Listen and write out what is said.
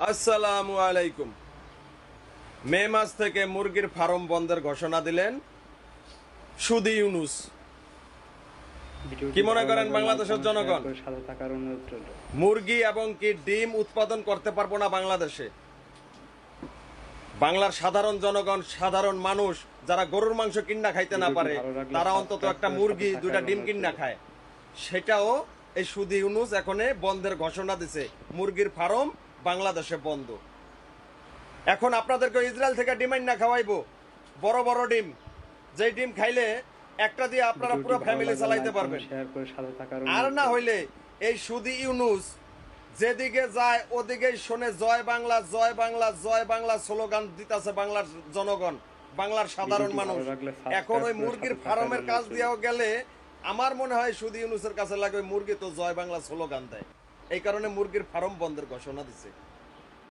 আসসালামু আলাইকুম। মে মাস থেকে মুরগির ফার্ম বন্ধের ঘোষণা দিলেন সুদি ইউনুস। কি মনে করেন বাংলাদেশের জনগণ? মুরগি এবং কি ডিম উৎপাদন করতে পারবো না বাংলাদেশে? বাংলার সাধারণ জনগণ, সাধারণ মানুষ যারা গরুর মাংস কিনা খাইতে না পারে, তারা অন্তত একটা মুরগি দুইটা ডিম কিনা খায়। সেটাও এই সুদি ইউনুস এখন বন্ধের ঘোষণা দিছে। মুরগির ফার্ম বাংলাদেশে বন্ধ। এখন আপনাদেরকে ইসরায়েল থেকে ডিম না খাওয়াইবো, বড় বড় ডিম, যেই ডিম খাইলে একটা দিয়ে আপনারা পুরো ফ্যামিলি চালাইতে পারবেন। আর না হইলে এই সুদি ইউনুস যেদিকে যায় ওদিকেই শোনে জয় বাংলা, জয় বাংলা, জয় বাংলা স্লোগান দিতেছে বাংলার জনগণ, বাংলার সাধারণ মানুষ। এখন ওই মুরগির ফার্মের কাজ দিয়েও গেলে আমার মনে হয় সুদি ইউনুসের কাছে লাগে মুরগি তো জয় বাংলা স্লোগান দেয়, এই কারণে মুরগির ফার্ম বন্ধের ঘোষণা দিছে।